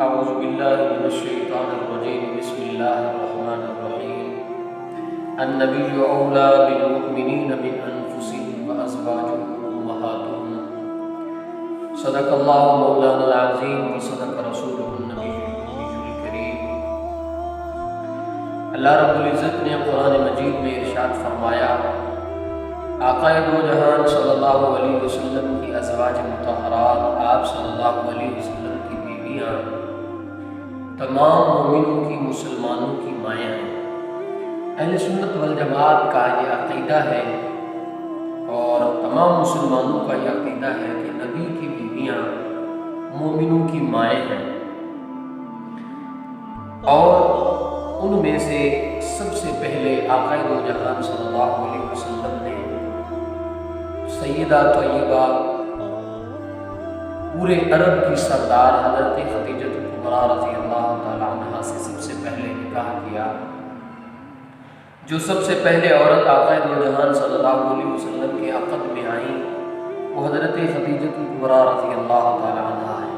اعوذ باللہ من الشیطان الرجیم بسم اللہ الرحمن الرحیم النبی اولی بالمؤمنین من انفسهم وازواجه امہاتهم صدق اللہ مولانا العظیم وصدق رسولہ النبی الکریم۔ اللہ رب العزت نے قرآن مجید میں ارشاد فرمایا، آقا دو جہان صلی اللہ علیہ وسلم کی ازواج مطہرات، آپ صلی اللہ علیہ وسلم کی بیویاں تمام مومنوں کی، مسلمانوں کی مائیں ہیں۔ اہل سنت والجماعت کا یہ عقیدہ ہے اور تمام مسلمانوں کا یہ عقیدہ ہے کہ نبی کی بیویاں مومنوں کی مائیں ہیں، اور ان میں سے سب سے پہلے آقا دو جہان صلی اللہ علیہ وسلم نے سیدہ طیبہ پورے عرب کی سردار حضرت خدیجہ کبریٰ رضی اللہ تعالی عنہا سے سب سے پہلے نکاح کیا۔ جو سب سے پہلے عورت آقا دو جہان صلی اللہ علیہ وسلم کے عقد میں آئیں وہ حضرت خدیجہ کبریٰ رضی اللہ تعالی عنہا ہے،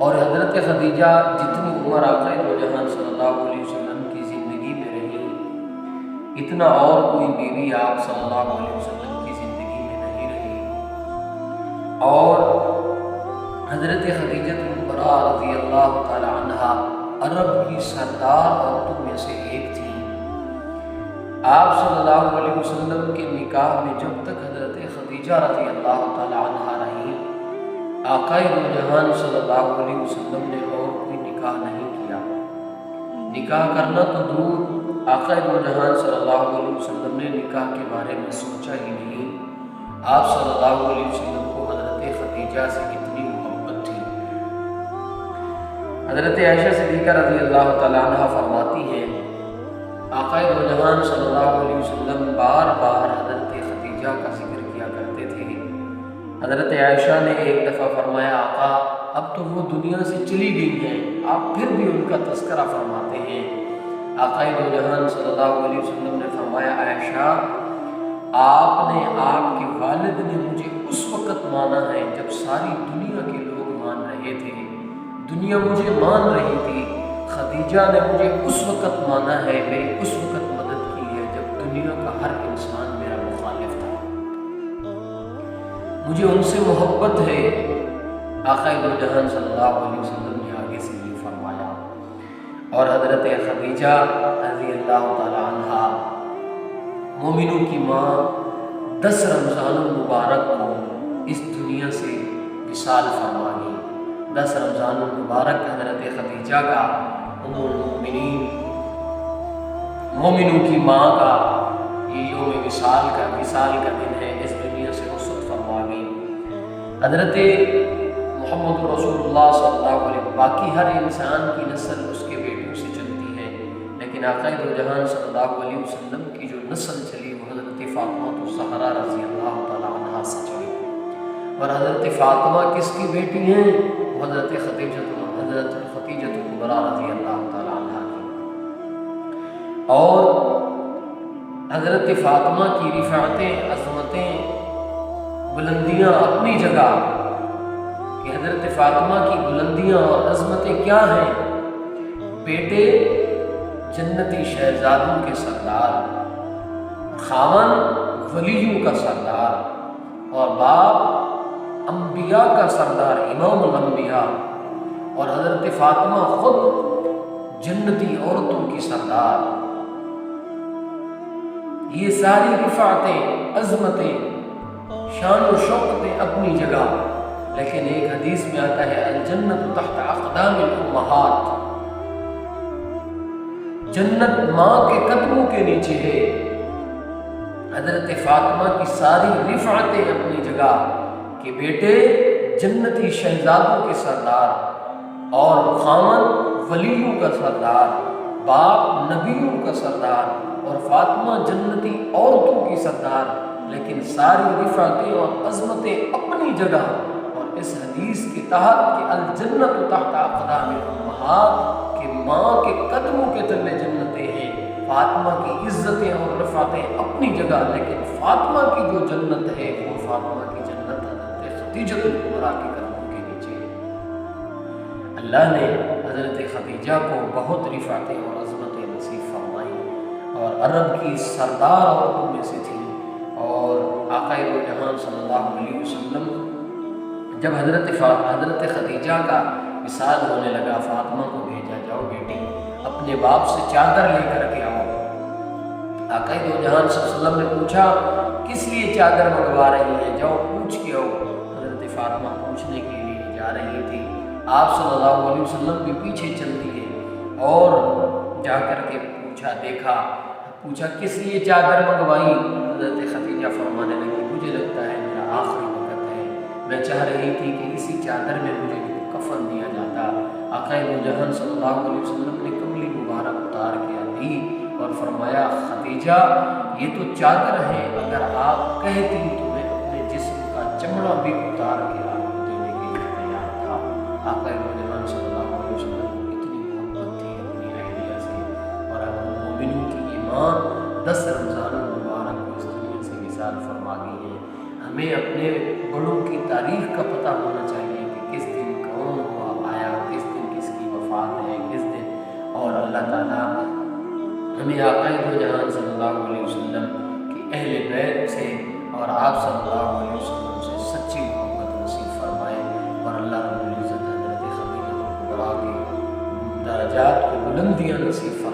اور حضرت خدیجہ جتنی عمر آقا دو جہان صلی اللہ علیہ وسلم کی زندگی میں رہی، اتنا اور کوئی بیوی آپ صلی اللہ علیہ وسلم کی زندگی میں نہیں رہی۔ اور حضرت خدیجہ کبریٰ رضی اللہ تعالی عنہا عرب کی سردار عورتوں میں سے ایک تھی۔ آپ صلی اللہ علیہ وسلم کے نکاح میں جب تک حضرت خدیجہ رضی اللہ تعالی عنہا رہی، آقا دو جہان صلی اللہ علیہ وسلم نے اور کوئی نکاح نہیں کیا۔ نکاح کرنا تو دور، آقا دو جہان صلی اللہ علیہ وسلم نے نکاح کے بارے میں سوچا ہی نہیں۔ آپ صلی اللہ علیہ وسلم کو حضرت خدیجہ سے کتنی محبت تھی۔ حضرت عائشہ صدیقہ رضی اللہ تعالی عنہا فرماتی ہیں، آقا دو جہان صلی اللہ علیہ وسلم بار بار حضرت خدیجہ کا ذکر کیا کرتے تھے۔ حضرت عائشہ نے ایک دفعہ فرمایا، آقا اب تو وہ دنیا سے چلی گئی ہیں، آپ پھر بھی ان کا تذکرہ فرماتے ہیں۔ آقا دو جہان صلی اللہ علیہ وسلم نے فرمایا، عائشہ آپ کے والد نے مجھے اس وقت مانا ہے جب ساری دنیا کے لوگ مان رہے تھے، دنیا مجھے مان رہی تھی۔ خدیجہ نے مجھے اس وقت مانا ہے، میری اس وقت مدد کی ہے جب دنیا کا ہر انسان میرا مخالف تھا۔ مجھے ان سے محبت ہے۔ آقا دو جہان صلی اللہ علیہ وسلم نے آگے سے یہ فرمایا، اور حضرت خدیجہ رضی اللہ تعالی عنہا مومنوں کی ماں 10 رمضان المبارک کو اس دنیا سے وصال فرما گئی۔ 10 رمضان المبارک حضرت خدیجہ کا، ام المؤمنین مومنوں کی ماں کا یہ یوم وصال کا دن ہے، اس دنیا سے رخصت فرما گئی۔ حضرت محمد رسول اللہ صلی اللہ علیہ وسلم، باقی ہر انسان کی نسل اس کے بیٹوں سے چلتی ہے، لیکن آقا دو جہان صلی اللہ علیہ وسلم کی جو نسل چلی وہ حضرت فاطمہ الزہرا رضی اللہ تعالی عنہا سے چلی۔ اور حضرت فاطمہ کس کی بیٹی ہیں؟ وہ حضرت خدیجہ کبریٰ رضی اللہ تعالی عنہا کی۔ اور حضرت فاطمہ کی رفعتیں، عظمتیں، بلندیاں اپنی جگہ، کہ حضرت فاطمہ کی بلندیاں اور عظمتیں کیا ہیں؟ بیٹے جنتی شہزادوں کے سردار، خاوند ولیوں کا سردار، اور باپ انبیاء کا سردار، امام الانبیاء، اور حضرت فاطمہ خود جنتی عورتوں کی سردار۔ یہ ساری رفعتیں، عظمتیں، شان و شوکتیں اپنی جگہ، لیکن ایک حدیث میں آتا ہے الجنت تحت اقدام الامہات، جنت ماں کے قدموں کے نیچے ہے۔ حضرت فاطمہ کی ساری رفعتیں اپنی جگہ، کہ بیٹے جنتی شہزادوں کے سردار، اور خاوند ولیوں کا سردار، باپ نبیوں کا سردار، اور فاطمہ جنتی عورتوں کی سردار، لیکن ساری رفعتیں اور عظمتیں اپنی جگہ۔ اور اس حدیث کے تحت کہ الجنت تحت اقدام الامہات، کہ ماں کے قدموں کے تلے جنتیں ہیں، فاطمہ کی عزتیں اور رفعتیں اپنی جگہ، لیکن فاطمہ کی جو جنت ہے وہ فاطمہ کی جنت حضرت خدیجہ کبریٰ کے قدموں کے نیچے ہے۔ اللہ نے حضرت خدیجہ کو بہت رفعتیں اور عظمتیں نصیب فرمائیں اور عرب کی سردار عورتوں میں سے تھیں۔ اور آقا دو جہان صلی اللہ علیہ وسلم جب حضرت خدیجہ کا وصال ہونے لگا، فاطمہ کو بھیجا، جاؤ بیٹی اپنے باپ سے چادر لے کر کے آؤ۔ آقا دو جہان صلی اللہ علیہ وسلم نے پوچھا کس لیے چادر منگوا رہی ہیں، جاؤ پوچھ کے آؤ۔ حضرت فاطمہ پوچھنے کے لیے جا رہی تھی، آپ صلی اللہ علیہ وسلم کے پیچھے چلتی ہے اور جا کر کے پوچھا کس لیے چادر منگوائی۔ حضرت خدیجہ فرمانے لگی مجھے لگتا ہے میرا آخری وقت ہے، میں چاہ رہی تھی کہ اسی چادر میں مجھے کفن دیا جاتا۔ آقا دو جہان صلی اللہ علیہ وسلم نے کملی مبارک اتار کے دی اور فرمایا خدیجہ یہ تو چادر ہے، اگر آپ کہتی تو میں اپنے جسم کا چمڑا بھی اتار کے آپ کو دینے کے لیے تیار تھا۔ آقا دو جہان صلی اللہ علیہ وسلم کو اتنی محبت تھی اپنی اہلیہ سے، اور مومنوں کی ایمان 10 رمضان المبارک کو اس دنیا سے وصال فرما گئی ہے۔ ہمیں اپنے بڑوں کی تاریخ کا پتہ ہونا چاہیے کہ کس دن کون ہوا آیا، کس دن کس کی وفات ہے، کس دن، اور اللہ تعالیٰ ہمیں آقا دو جہان صلی اللہ علیہ وسلم کی اہل بیت سے اور آپ صلی اللہ علیہ وسلم سے سچی محبت نصیب فرمائے، اور اللہ رب العزت حضرت خدیجہ کبریٰ کی درجات کو بلندیاں نصیب فرمائے۔